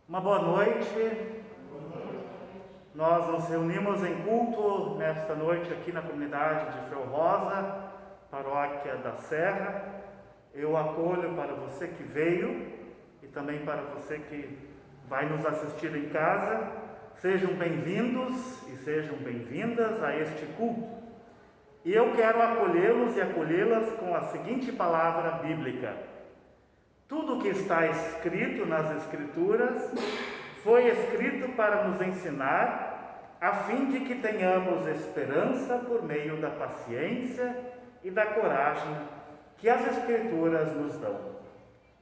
Uma boa noite. Nós nos reunimos em culto nesta noite aqui na comunidade de Freu Rosa, paróquia da Serra. Eu acolho para você que veio e também para você que vai nos assistir em casa. Sejam bem-vindos e sejam bem-vindas a este culto. E eu quero acolhê-los e acolhê-las com a seguinte palavra bíblica: tudo o que está escrito nas Escrituras foi escrito para nos ensinar, a fim de que tenhamos esperança por meio da paciência e da coragem que as Escrituras nos dão.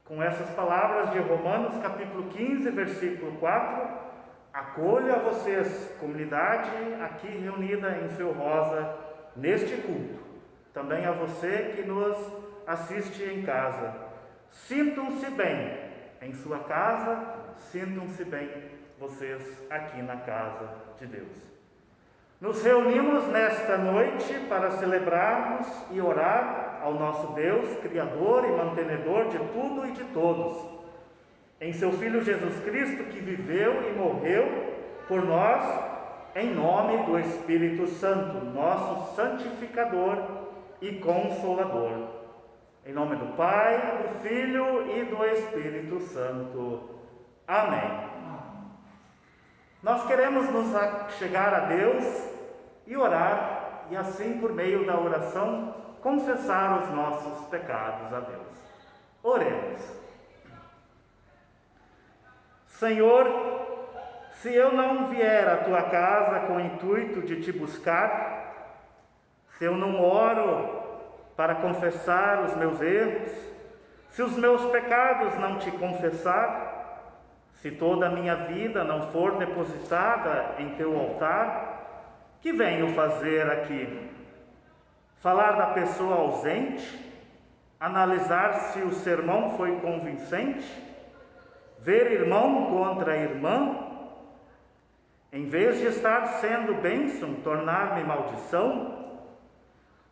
Com essas palavras de Romanos capítulo 15, versículo 4, acolho a vocês, comunidade aqui reunida em Freu Rosa, neste culto. Também a você que nos assiste em casa. Sintam-se bem em sua casa, sintam-se bem vocês aqui na casa de Deus. Nos reunimos nesta noite para celebrarmos e orar ao nosso Deus, Criador e mantenedor de tudo e de todos, em seu Filho Jesus Cristo, que viveu e morreu por nós, em nome do Espírito Santo, nosso santificador e consolador. Em nome do Pai, do Filho e do Espírito Santo. Amém. Nós queremos nos chegar a Deus e orar, e assim, por meio da oração, confessar os nossos pecados a Deus. Oremos. Senhor, se eu não vier à tua casa com o intuito de te buscar, se eu não oro para confessar os meus erros, se os meus pecados não te confessar, se toda a minha vida não for depositada em teu altar, que venho fazer aqui? Falar da pessoa ausente? Analisar se o sermão foi convincente? Ver irmão contra irmã? Em vez de estar sendo bênção, tornar-me maldição?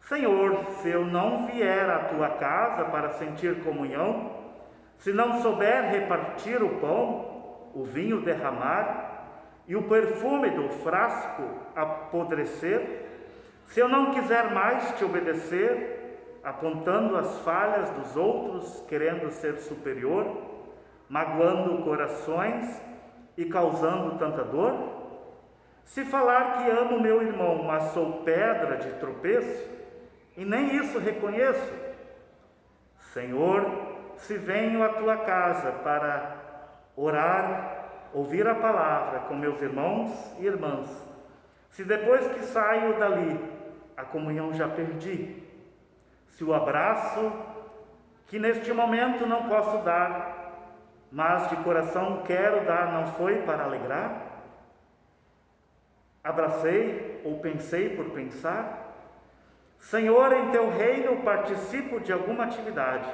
Senhor, se eu não vier à tua casa para sentir comunhão, se não souber repartir o pão, o vinho derramar e o perfume do frasco apodrecer, se eu não quiser mais te obedecer, apontando as falhas dos outros, querendo ser superior, magoando corações e causando tanta dor, se falar que amo meu irmão, mas sou pedra de tropeço, e nem isso reconheço, Senhor, se venho à tua casa para orar, ouvir a palavra com meus irmãos e irmãs, se depois que saio dali, a comunhão já perdi, se o abraço que neste momento não posso dar, mas de coração quero dar, não foi para alegrar, abracei ou pensei por pensar, Senhor, em teu reino participo de alguma atividade,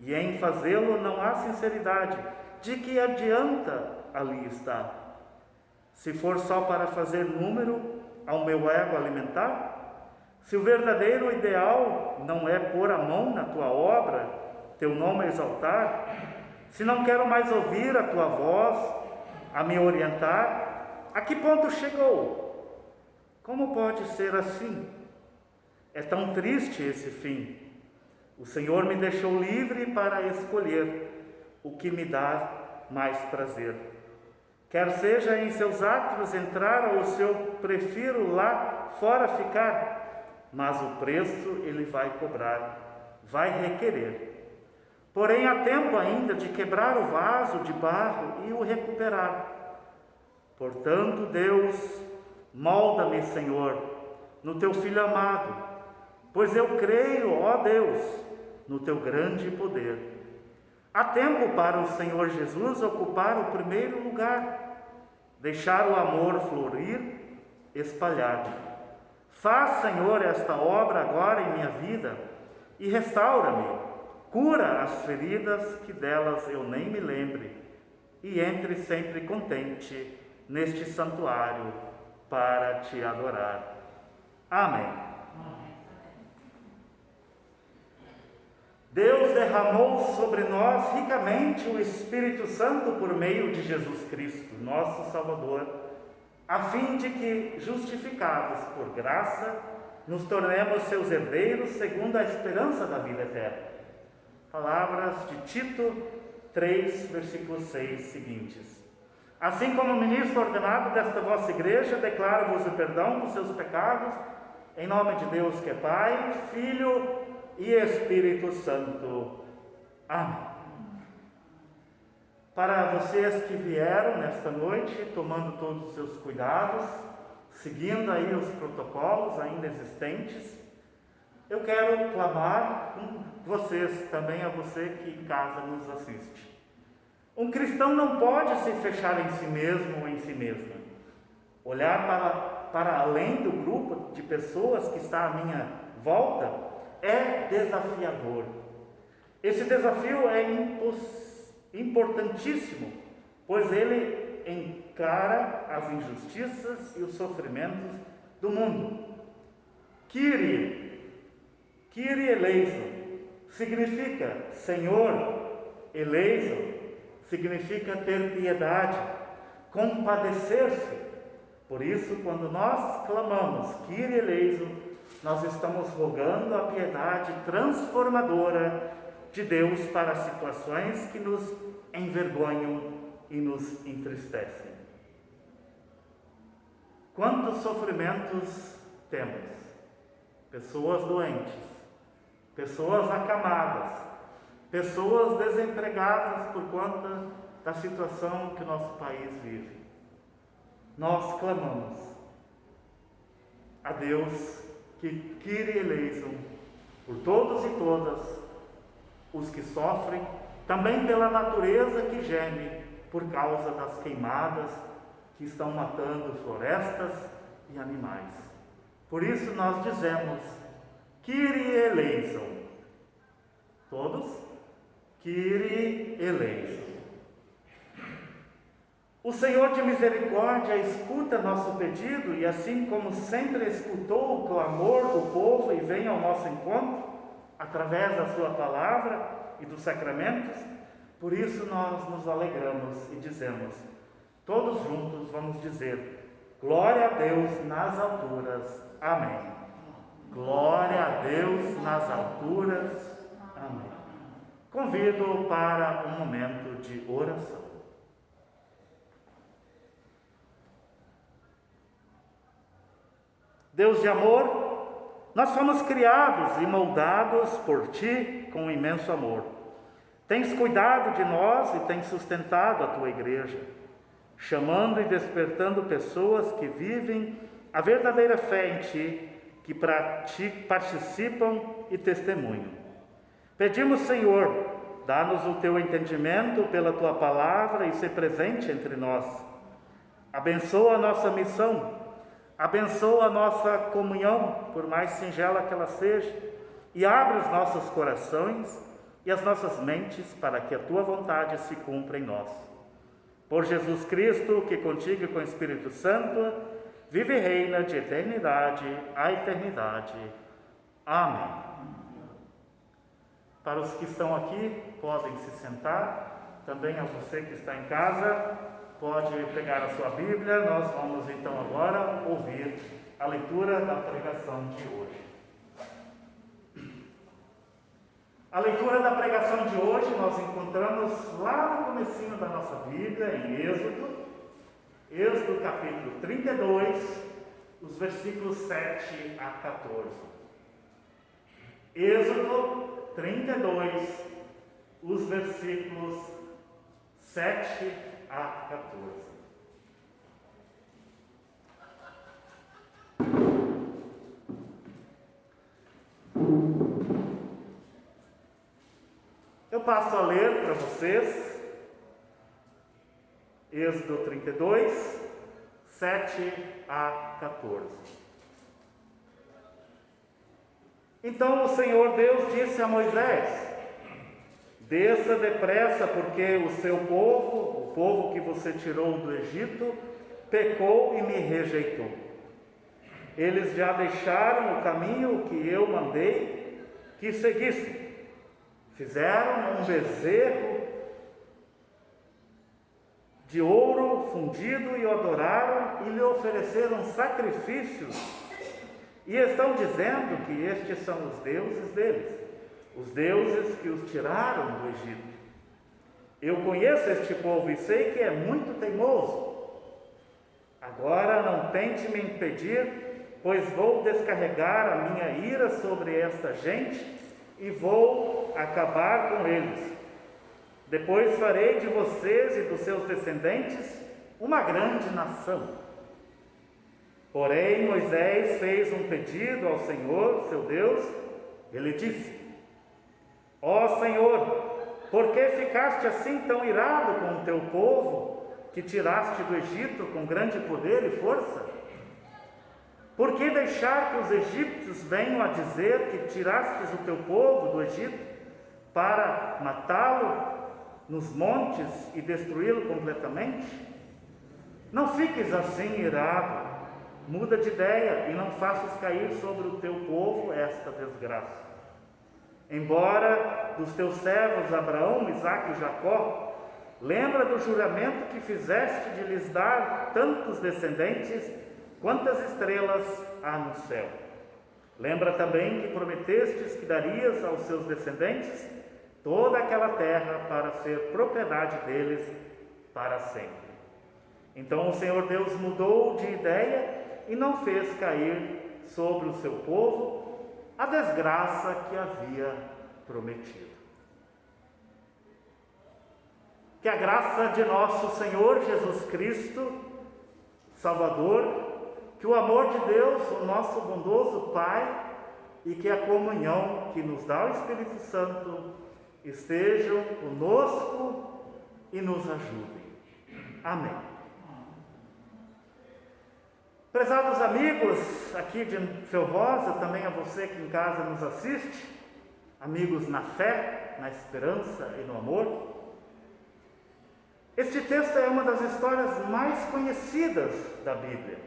e em fazê-lo não há sinceridade, de que adianta ali estar? Se for só para fazer número ao meu ego alimentar? Se o verdadeiro ideal não é pôr a mão na tua obra, teu nome exaltar? Se não quero mais ouvir a tua voz a me orientar, a que ponto chegou? Como pode ser assim? É tão triste esse fim. O Senhor me deixou livre para escolher o que me dá mais prazer. Quer seja em seus atos entrar ou se eu prefiro lá fora ficar, mas o preço ele vai cobrar, vai requerer. Porém, há tempo ainda de quebrar o vaso de barro e o recuperar. Portanto, Deus, molda-me, Senhor, no teu Filho amado, pois eu creio, ó Deus, no teu grande poder. Há tempo para o Senhor Jesus ocupar o primeiro lugar, deixar o amor florir, espalhar. Faz, Senhor, esta obra agora em minha vida e restaura-me, cura as feridas que delas eu nem me lembre e entre sempre contente neste santuário para te adorar. Amém. Deus derramou sobre nós ricamente o Espírito Santo por meio de Jesus Cristo, nosso Salvador, a fim de que, justificados por graça, nos tornemos seus herdeiros segundo a esperança da vida eterna. Palavras de Tito 3, versículos 6 seguintes. Assim como ministro ordenado desta vossa igreja, declaro-vos o perdão dos seus pecados, em nome de Deus que é Pai, Filho e Espírito Santo. Amém. Para vocês que vieram nesta noite, tomando todos os seus cuidados, seguindo aí os protocolos ainda existentes, eu quero clamar com vocês, também a você que em casa nos assiste. Um cristão não pode se fechar em si mesmo ou em si mesma. Olhar para além do grupo de pessoas que está à minha volta é desafiador. Esse desafio é importantíssimo, pois ele encara as injustiças e os sofrimentos do mundo. Kyrie eleison significa Senhor, eleison significa ter piedade, compadecer-se. Por isso, quando nós clamamos Kyrie eleison, nós estamos rogando a piedade transformadora de Deus para situações que nos envergonham e nos entristecem. Quantos sofrimentos temos? Pessoas doentes, pessoas acamadas, pessoas desempregadas por conta da situação que o nosso país vive. Nós clamamos a Deus que Kyrie eleison por todos e todas os que sofrem, também pela natureza que geme por causa das queimadas que estão matando florestas e animais. Por isso nós dizemos Kyrie eleison. Todos? Kyrie eleison. O Senhor de misericórdia escuta nosso pedido e, assim como sempre escutou o clamor do povo e vem ao nosso encontro, através da sua palavra e dos sacramentos, por isso nós nos alegramos e dizemos, todos juntos vamos dizer, glória a Deus nas alturas, amém. Glória a Deus nas alturas, amém. Convido para um momento de oração. Deus de amor, nós fomos criados e moldados por Ti com imenso amor. Tens cuidado de nós e tens sustentado a Tua igreja, chamando e despertando pessoas que vivem a verdadeira fé em Ti, que participam e testemunham. Pedimos, Senhor, dá-nos o Teu entendimento pela Tua palavra e ser presente entre nós. Abençoa a nossa missão. Abençoa a nossa comunhão, por mais singela que ela seja, e abre os nossos corações e as nossas mentes para que a Tua vontade se cumpra em nós. Por Jesus Cristo, que contigo e com o Espírito Santo, vive e reina de eternidade a eternidade. Amém. Para os que estão aqui, podem se sentar. Também a você que está em casa, pode pegar a sua Bíblia. Nós vamos então agora ouvir a leitura da pregação de hoje. A leitura da pregação de hoje nós encontramos lá no comecinho da nossa Bíblia, em Êxodo capítulo 32, os versículos 7 a 14. Êxodo 32, os versículos 7 a 14. Eu passo a ler para vocês, Êxodo 32, 7 a 14. Então o Senhor Deus disse a Moisés: desça depressa, porque o seu povo, o povo que você tirou do Egito, pecou e me rejeitou. Eles já deixaram o caminho que eu mandei que seguissem. Fizeram um bezerro de ouro fundido e o adoraram e lhe ofereceram sacrifícios. E estão dizendo que estes são os deuses deles, os deuses que os tiraram do Egito. Eu conheço este povo e sei que é muito teimoso. Agora não tente me impedir, pois vou descarregar a minha ira sobre esta gente e vou acabar com eles. Depois farei de vocês e dos seus descendentes uma grande nação. Porém, Moisés fez um pedido ao Senhor, seu Deus. Ele disse: Ó Senhor, por que ficaste assim tão irado com o teu povo, que tiraste do Egito com grande poder e força? Por que deixar que os egípcios venham a dizer que tirastes o teu povo do Egito para matá-lo nos montes e destruí-lo completamente? Não fiques assim irado, muda de ideia e não faças cair sobre o teu povo esta desgraça. Embora dos teus servos Abraão, Isaque e Jacó, lembra do juramento que fizeste de lhes dar tantos descendentes quantas estrelas há no céu. Lembra também que prometestes que darias aos seus descendentes toda aquela terra para ser propriedade deles para sempre. Então o Senhor Deus mudou de ideia e não fez cair sobre o seu povo a desgraça que havia prometido. Que a graça de nosso Senhor Jesus Cristo, Salvador, que o amor de Deus, o nosso bondoso Pai, e que a comunhão que nos dá o Espírito Santo estejam conosco e nos ajudem. Amém. Prezados amigos aqui de Felrosa, também a você que em casa nos assiste, amigos na fé, na esperança e no amor, este texto é uma das histórias mais conhecidas da Bíblia.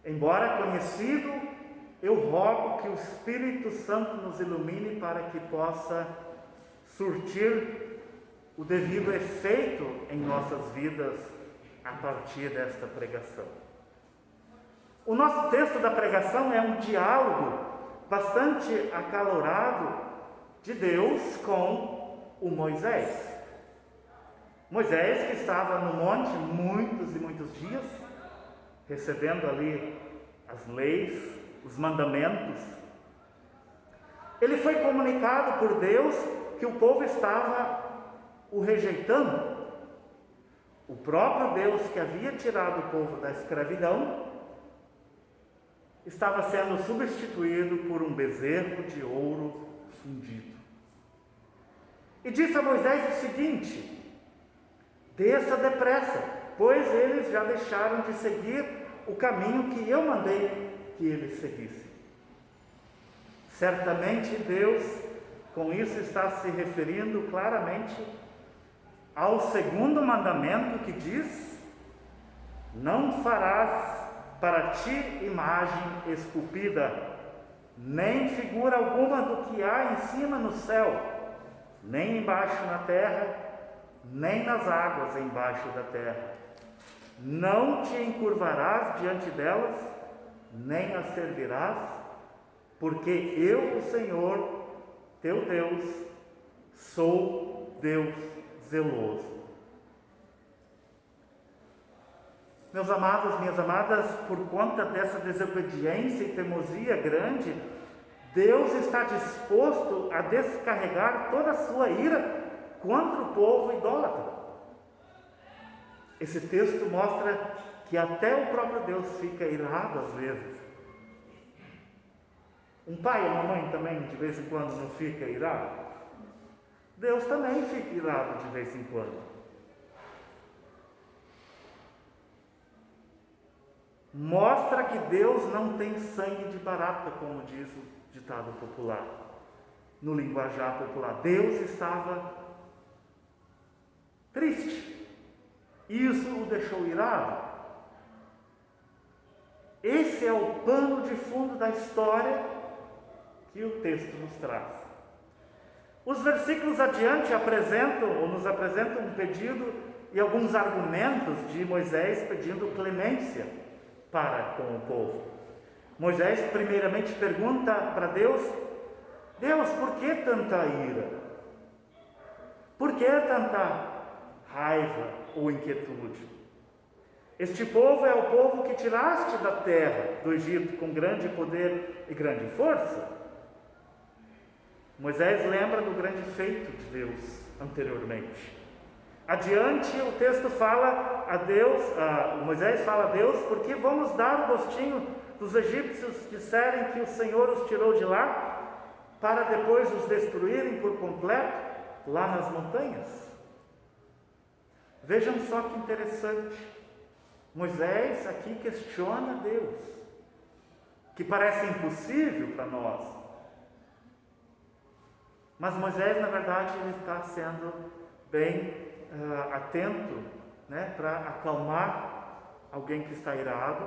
Embora conhecido, eu rogo que o Espírito Santo nos ilumine para que possa surtir o devido efeito em nossas vidas a partir desta pregação. O nosso texto da pregação é um diálogo bastante acalorado de Deus com o Moisés. Moisés, que estava no monte muitos e muitos dias, recebendo ali as leis, os mandamentos. Ele foi comunicado por Deus que o povo estava o rejeitando. O próprio Deus que havia tirado o povo da escravidão estava sendo substituído por um bezerro de ouro fundido. E disse a Moisés o seguinte: desça depressa, pois eles já deixaram de seguir o caminho que eu mandei que eles seguissem. Certamente Deus, com isso, está se referindo claramente ao segundo mandamento que diz: não farás para ti imagem esculpida, nem figura alguma do que há em cima no céu, nem embaixo na terra, nem nas águas embaixo da terra. Não te encurvarás diante delas, nem as servirás, porque eu, o Senhor, teu Deus, sou Deus zeloso. Meus amados, minhas amadas, por conta dessa desobediência e teimosia grande, Deus está disposto a descarregar toda a sua ira contra o povo idólatra. Esse texto mostra que até o próprio Deus fica irado às vezes. Um pai ou uma mãe também de vez em quando não fica irado? Deus também fica irado de vez em quando. Mostra que Deus não tem sangue de barata, como diz o ditado popular, no linguajar popular. Deus estava triste. Isso o deixou irado. Esse é o pano de fundo da história que o texto nos traz. Os versículos adiante nos apresentam um pedido e alguns argumentos de Moisés pedindo clemência para com o povo. Moisés primeiramente pergunta para Deus: Deus, por que tanta ira? Por que tanta raiva ou inquietude? Este povo é o povo que tiraste da terra do Egito com grande poder e grande força. Moisés lembra do grande feito de Deus anteriormente. Adiante o texto fala a Deus, Moisés fala a Deus: porque vamos dar o gostinho dos egípcios disserem que o Senhor os tirou de lá, para depois os destruírem por completo lá nas montanhas. Vejam só que interessante. Moisés aqui questiona Deus, que parece impossível para nós. Mas Moisés, na verdade, ele está sendo bem atento, né, para acalmar alguém que está irado,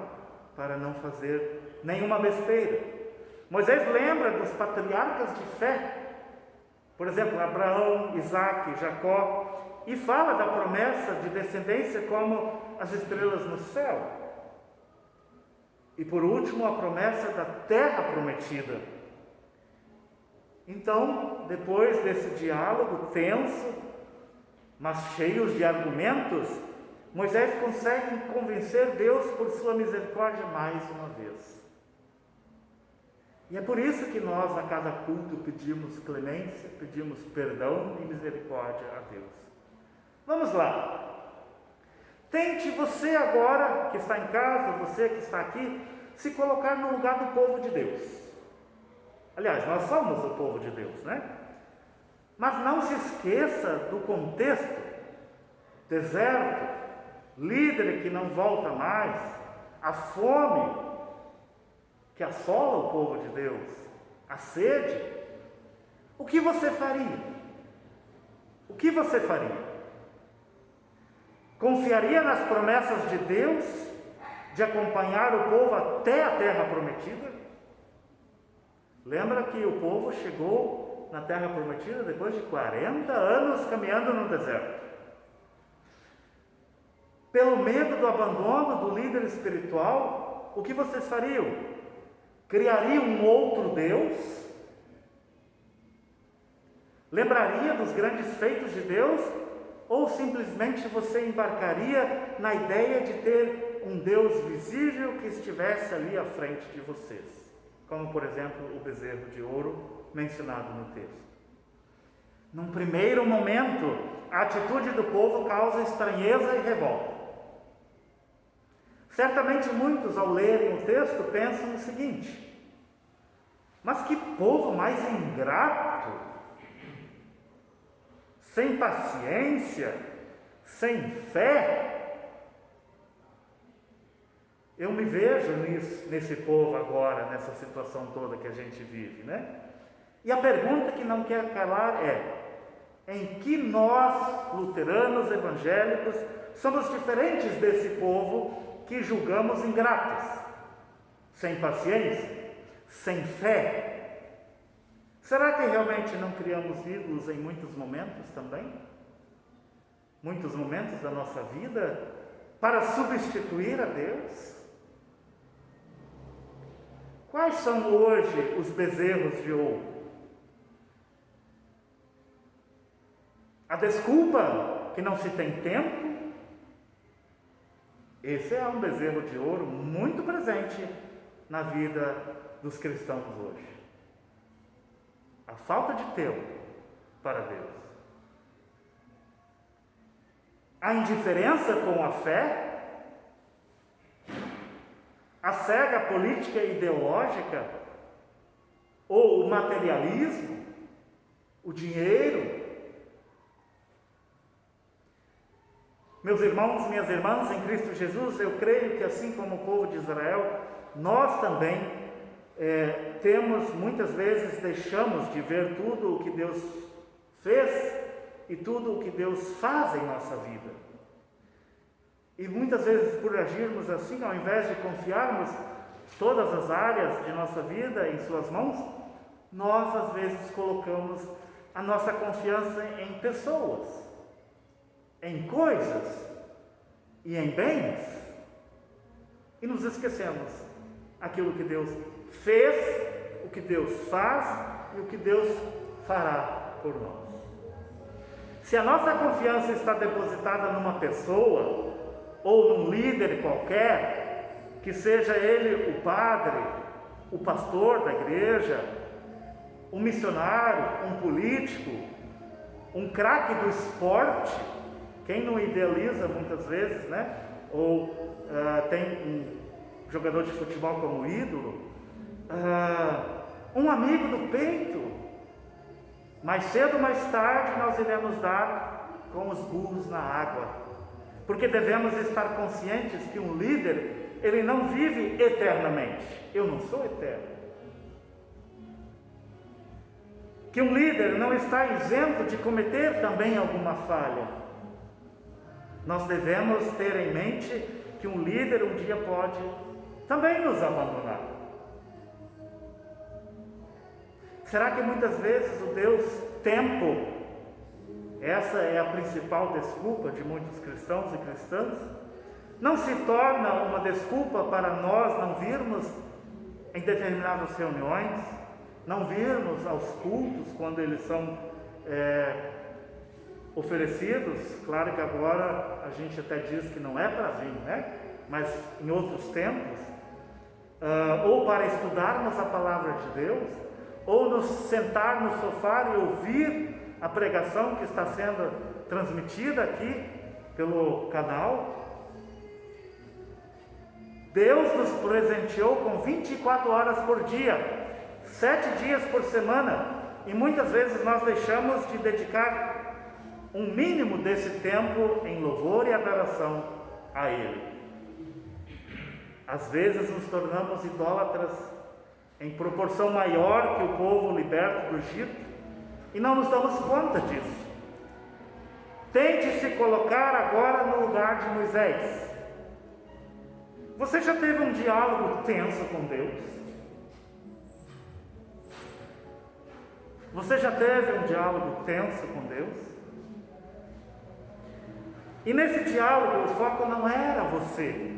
para não fazer nenhuma besteira. Moisés lembra dos patriarcas de fé, por exemplo, Abraão, Isaque, Jacó, e fala da promessa de descendência como as estrelas no céu. E por último, a promessa da terra prometida. Então, depois desse diálogo tenso, mas cheios de argumentos, Moisés consegue convencer Deus por sua misericórdia mais uma vez. E é por isso que nós, a cada culto, pedimos clemência, pedimos perdão e misericórdia a Deus. Vamos lá. Tente você agora, que está em casa, você que está aqui, se colocar no lugar do povo de Deus. Aliás, nós somos o povo de Deus, né? Mas não se esqueça do contexto: deserto, líder que não volta mais, a fome que assola o povo de Deus, a sede. O que você faria? O que você faria? Confiaria nas promessas de Deus de acompanhar o povo até a terra prometida? Lembra que o povo chegou na terra prometida depois de 40 anos caminhando no deserto. Pelo medo do abandono do líder espiritual, o que vocês fariam? Criariam um outro Deus? Lembraria dos grandes feitos de Deus? Ou simplesmente você embarcaria na ideia de ter um Deus visível que estivesse ali à frente de vocês? Como, por exemplo, o bezerro de ouro mencionado no texto. Num primeiro momento, a atitude do povo causa estranheza e revolta. Certamente muitos, ao lerem o texto, pensam o seguinte: mas que povo mais ingrato, sem paciência, sem fé. Eu me vejo nesse povo agora, nessa situação toda que a gente vive, né? E a pergunta que não quer calar é: em que nós, luteranos evangélicos, somos diferentes desse povo que julgamos ingratos, sem paciência, sem fé? Será que realmente não criamos ídolos em muitos momentos também? Muitos momentos da nossa vida para substituir a Deus? Quais são hoje os bezerros de ouro? A desculpa que não se tem tempo? Esse é um bezerro de ouro muito presente na vida dos cristãos hoje. A falta de tempo para Deus. A indiferença com a fé, a cega política e ideológica, ou o materialismo, o dinheiro. Meus irmãos, minhas irmãs, em Cristo Jesus, eu creio que assim como o povo de Israel, nós também muitas vezes deixamos de ver tudo o que Deus fez e tudo o que Deus faz em nossa vida. E muitas vezes, por agirmos assim, ao invés de confiarmos todas as áreas de nossa vida em suas mãos, nós às vezes colocamos a nossa confiança em pessoas, em coisas e em bens, e nos esquecemos aquilo que Deus fez, o que Deus faz e o que Deus fará por nós. Se a nossa confiança está depositada numa pessoa ou num líder qualquer, que seja ele o padre, o pastor da igreja, um missionário, um político, um craque do esporte, quem não idealiza muitas vezes, né? Ou tem um jogador de futebol como ídolo, um amigo do peito, mais cedo ou mais tarde nós iremos dar com os burros na água, porque devemos estar conscientes que um líder, ele não vive eternamente. Eu não sou eterno. Que um líder não está isento de cometer também alguma falha. Nós devemos ter em mente que um líder um dia pode também nos abandonar. Será que muitas vezes o Deus tempo, essa é a principal desculpa de muitos cristãos e cristãs, não se torna uma desculpa para nós não virmos em determinadas reuniões, não virmos aos cultos quando eles são oferecidos? Claro que agora a gente até diz que não é para vir, né? Mas em outros tempos, ou para estudarmos a palavra de Deus, ou nos sentar no sofá e ouvir a pregação que está sendo transmitida aqui pelo canal. Deus nos presenteou com 24 horas por dia, 7 dias por semana, e muitas vezes nós deixamos de dedicar um mínimo desse tempo em louvor e adoração a Ele. Às vezes nos tornamos idólatras em proporção maior que o povo liberto do Egito, e não nos damos conta disso. Tente se colocar agora no lugar de Moisés. Você já teve um diálogo tenso com Deus? Você já teve um diálogo tenso com Deus? E nesse diálogo o foco não era você,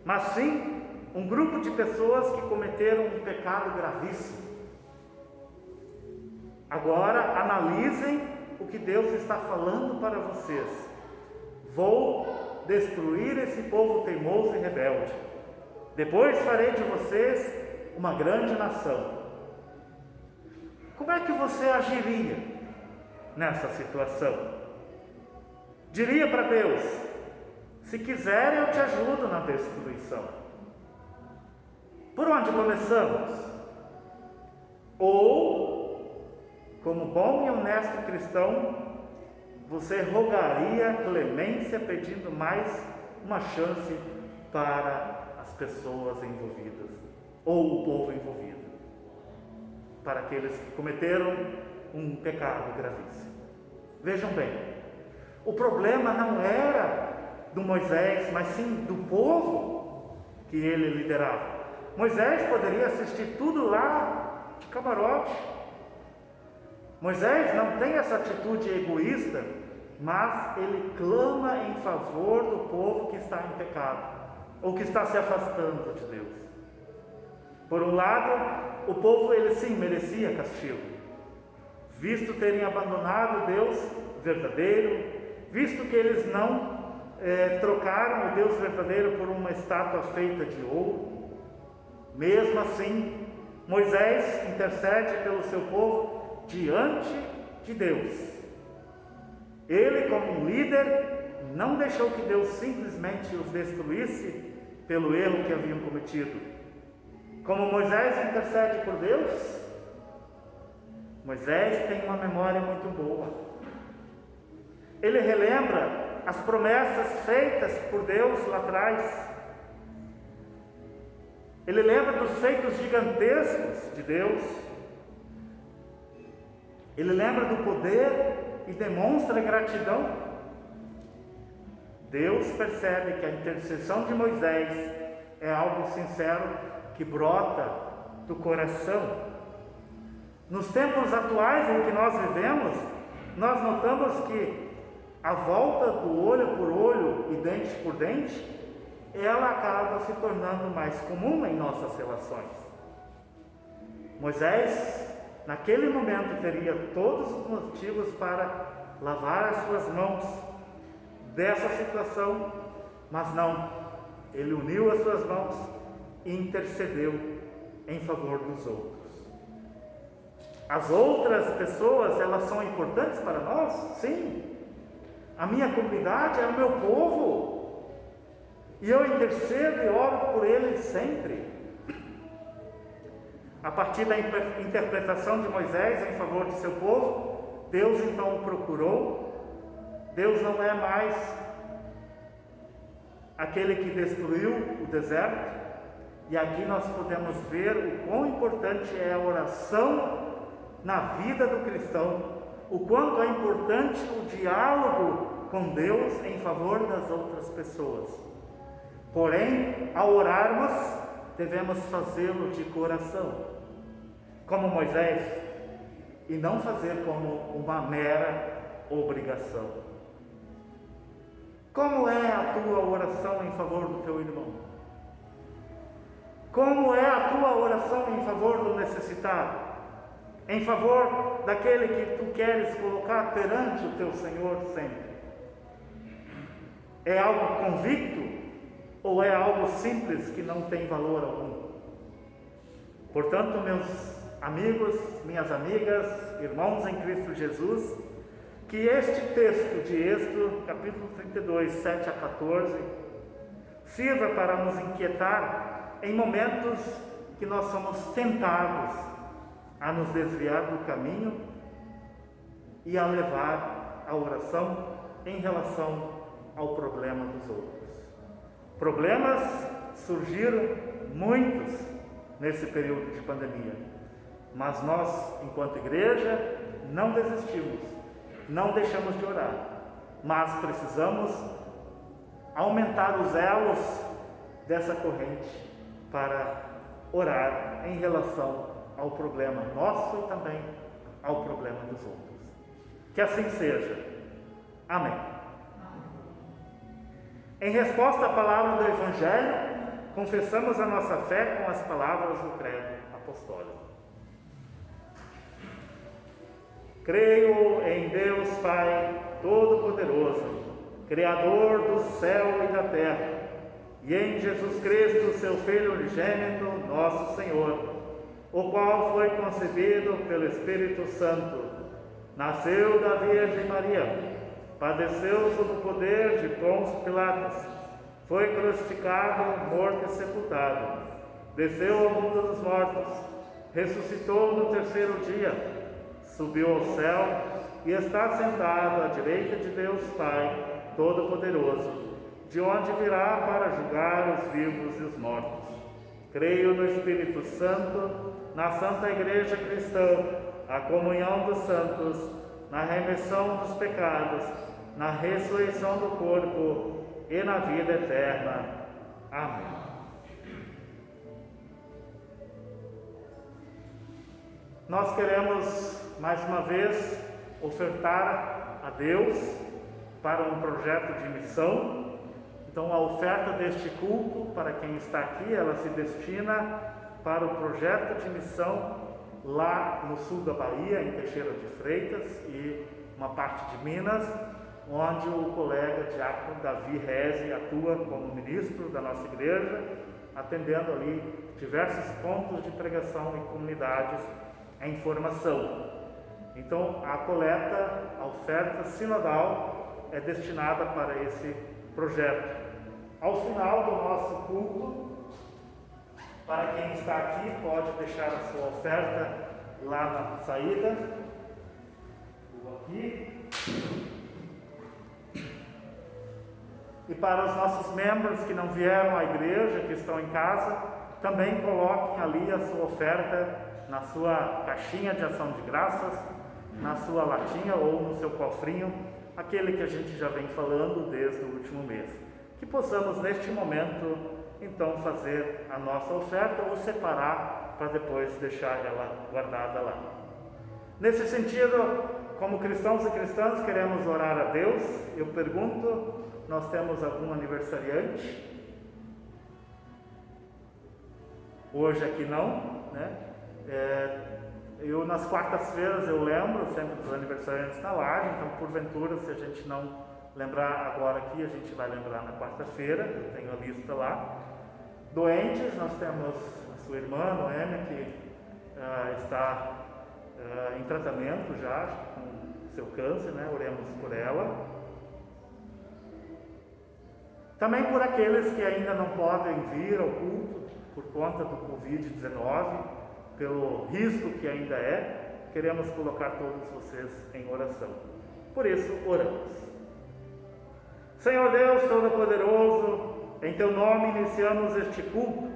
mas sim um grupo de pessoas que cometeram um pecado gravíssimo. Agora analisem o que Deus está falando para vocês. Vou destruir esse povo teimoso e rebelde. Depois farei de vocês uma grande nação. Como é que você agiria nessa situação? Diria para Deus: se quiser eu te ajudo na destruição. Por onde começamos? Ou, como bom e honesto cristão, você rogaria clemência pedindo mais uma chance para as pessoas envolvidas, ou o povo envolvido, para aqueles que cometeram um pecado gravíssimo. Vejam bem, o problema não era do Moisés, mas sim do povo que ele liderava. Moisés poderia assistir tudo lá de camarote. Moisés não tem essa atitude egoísta, mas ele clama em favor do povo que está em pecado, ou que está se afastando de Deus. Por um lado, o povo, ele sim merecia castigo, visto terem abandonado o Deus verdadeiro, visto que eles não trocaram o Deus verdadeiro por uma estátua feita de ouro. Mesmo assim, Moisés intercede pelo seu povo diante de Deus. Ele, como um líder, não deixou que Deus simplesmente os destruísse pelo erro que haviam cometido. Como Moisés intercede por Deus, Moisés tem uma memória muito boa. Ele relembra as promessas feitas por Deus lá atrás. Ele lembra dos feitos gigantescos de Deus. Ele lembra do poder e demonstra gratidão. Deus percebe que a intercessão de Moisés é algo sincero que brota do coração. Nos tempos atuais em que nós vivemos, nós notamos que a volta do olho por olho e dente por dente, ela acaba se tornando mais comum em nossas relações. Moisés, naquele momento, teria todos os motivos para lavar as suas mãos dessa situação, mas não, ele uniu as suas mãos e intercedeu em favor dos outros. As outras pessoas, elas são importantes para nós? Sim. A minha comunidade é o meu povo, e eu intercedo e oro por eles sempre. A partir da interpretação de Moisés em favor de seu povo, Deus então o procurou. Deus não é mais aquele que destruiu o deserto, e aqui nós podemos ver o quão importante é a oração na vida do cristão, o quanto é importante o diálogo com Deus em favor das outras pessoas. Porém, ao orarmos, devemos fazê-lo de coração, como Moisés, e não fazer como uma mera obrigação. Como é a tua oração em favor do teu irmão? Como é a tua oração em favor do necessitado? Em favor daquele que tu queres colocar perante o teu Senhor sempre? É algo convicto ou é algo simples que não tem valor algum? Portanto, meus amigos, minhas amigas, irmãos em Cristo Jesus, que este texto de Êxodo, capítulo 32, 7 a 14, sirva para nos inquietar em momentos que nós somos tentados a nos desviar do caminho e a levar a oração em relação ao problema dos outros. Problemas surgiram muitos nesse período de pandemia, mas nós, enquanto igreja, não desistimos, não deixamos de orar, mas precisamos aumentar os elos dessa corrente para orar em relação ao problema nosso e também ao problema dos outros. Que assim seja. Amém. Em resposta à palavra do Evangelho, confessamos a nossa fé com as palavras do credo apostólico. Creio em Deus Pai Todo-Poderoso, Criador do céu e da terra, e em Jesus Cristo, seu Filho unigênito, nosso Senhor, o qual foi concebido pelo Espírito Santo, nasceu da Virgem Maria, padeceu sob o poder de Pôncio Pilatos, foi crucificado, morto e sepultado, desceu ao mundo dos mortos, ressuscitou no terceiro dia, subiu ao céu e está sentado à direita de Deus Pai Todo-Poderoso, de onde virá para julgar os vivos e os mortos. Creio no Espírito Santo, na Santa Igreja Cristã, a comunhão dos santos, na remissão dos pecados, na ressurreição do corpo e na vida eterna. Amém. Nós queremos, mais uma vez, ofertar a Deus para um projeto de missão. Então, a oferta deste culto, para quem está aqui, ela se destina para o projeto de missão lá no sul da Bahia, em Teixeira de Freitas, e uma parte de Minas, onde o colega diácono Davi Reze atua como ministro da nossa igreja, atendendo ali diversos pontos de pregação em comunidades em formação. Então, a coleta, a oferta sinodal é destinada para esse projeto. Ao final do nosso culto, para quem está aqui, pode deixar a sua oferta lá na saída. Vou aqui. E para os nossos membros que não vieram à igreja, que estão em casa, também coloquem ali a sua oferta na sua caixinha de ação de graças, na sua latinha ou no seu cofrinho, aquele que a gente já vem falando desde o último mês. Que possamos neste momento, então, fazer a nossa oferta ou separar para depois deixar ela guardada lá. Nesse sentido, como cristãos e cristãs, queremos orar a Deus. Eu pergunto, nós temos algum aniversariante? Hoje aqui não, né? Eu nas quartas-feiras eu lembro sempre dos aniversariantes na live, então porventura se a gente não lembrar agora aqui, a gente vai lembrar na quarta-feira, eu tenho a lista lá. Doentes, nós temos a sua irmã Noêmia, que está em tratamento já com seu câncer, né? Oremos por ela. Também por aqueles que ainda não podem vir ao culto por conta do Covid-19, pelo risco que ainda queremos colocar todos vocês em oração. Por isso, oramos. Senhor Deus Todo-Poderoso, em Teu nome iniciamos este culto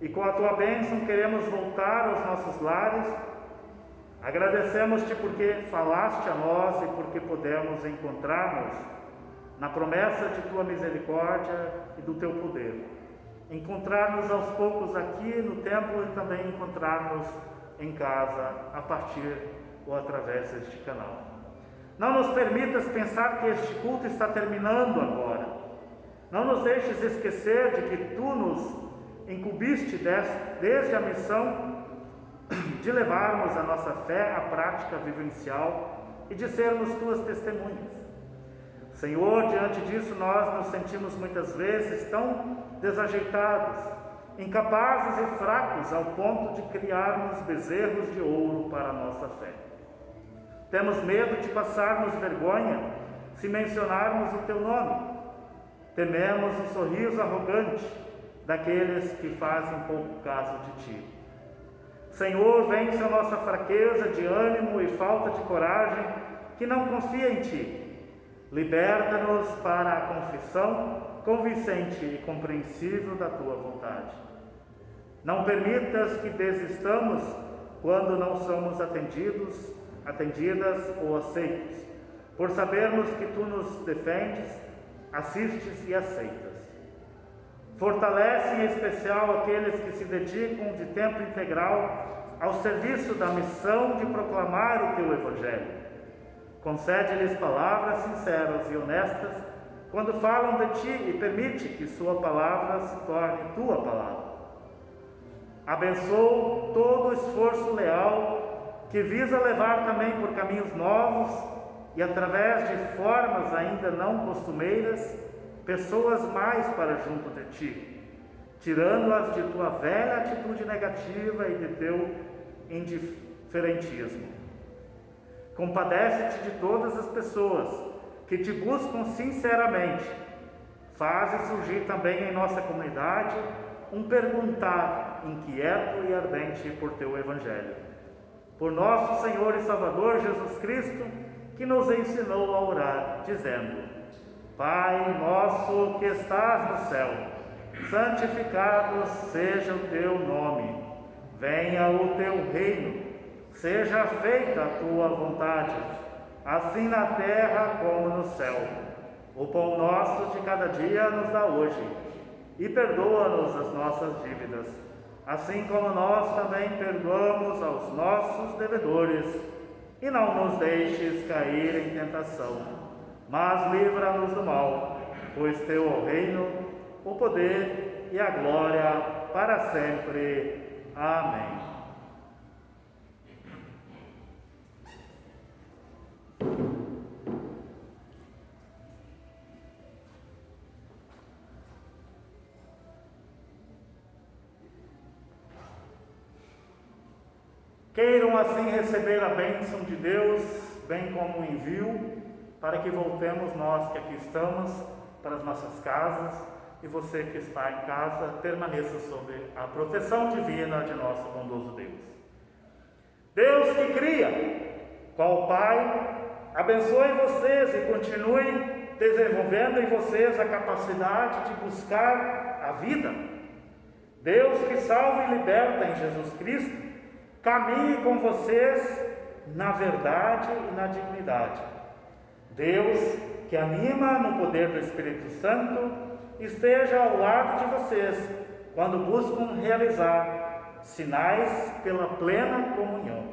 e com a Tua bênção queremos voltar aos nossos lares. Agradecemos-te porque falaste a nós e porque podemos encontrar-nos na promessa de Tua misericórdia e do Teu poder. Encontrar-nos aos poucos aqui no templo e também encontrar-nos em casa a partir ou através deste canal. Não nos permitas pensar que este culto está terminando agora. Não nos deixes esquecer de que Tu nos incumbiste desde a missão de levarmos a nossa fé à prática vivencial e de sermos Tuas testemunhas. Senhor, diante disso nós nos sentimos muitas vezes tão desajeitados, incapazes e fracos ao ponto de criarmos bezerros de ouro para a nossa fé. Temos medo de passarmos vergonha se mencionarmos o Teu nome. Tememos o sorriso arrogante daqueles que fazem pouco caso de Ti. Senhor, vence a nossa fraqueza de ânimo e falta de coragem que não confia em Ti. Liberta-nos para a confissão convincente e compreensível da Tua vontade. Não permitas que desistamos quando não somos atendidas ou aceitos, por sabermos que Tu nos defendes, assistes e aceitas. Fortalece em especial aqueles que se dedicam de tempo integral ao serviço da missão de proclamar o Teu Evangelho. Concede-lhes palavras sinceras e honestas quando falam de Ti e permite que Sua palavra se torne Tua palavra. Abençoa todo o esforço leal que visa levar também por caminhos novos e através de formas ainda não costumeiras, pessoas mais para junto de Ti, tirando-as de Tua velha atitude negativa e de Teu indiferentismo. Compadece-te de todas as pessoas que Te buscam sinceramente. Faze surgir também em nossa comunidade um perguntar inquieto e ardente por Teu Evangelho. Por nosso Senhor e Salvador Jesus Cristo, que nos ensinou a orar, dizendo: Pai nosso que estás no céu, santificado seja o Teu nome. Venha o Teu reino. Seja feita a Tua vontade, assim na terra como no céu. O pão nosso de cada dia nos dá hoje, e perdoa-nos as nossas dívidas, assim como nós também perdoamos aos nossos devedores. E não nos deixes cair em tentação, mas livra-nos do mal, pois Teu é o reino, o poder e a glória para sempre. Amém. Queiram assim receber a bênção de Deus, bem como o envio, para que voltemos nós que aqui estamos para as nossas casas, e você que está em casa permaneça sob a proteção divina de nosso bondoso Deus. Deus que cria, qual Pai, abençoe vocês e continue desenvolvendo em vocês a capacidade de buscar a vida. Deus que salva e liberta em Jesus Cristo, caminhe com vocês na verdade e na dignidade. Deus, que anima no poder do Espírito Santo, esteja ao lado de vocês quando buscam realizar sinais pela plena comunhão.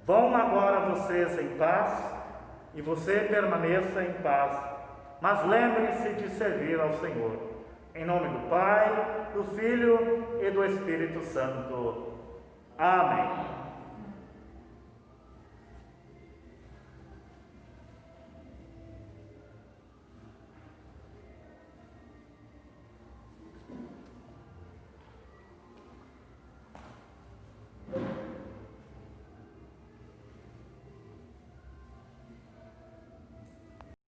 Vão agora vocês em paz, e você permaneça em paz, mas lembre-se de servir ao Senhor. Em nome do Pai, do Filho e do Espírito Santo. Amém.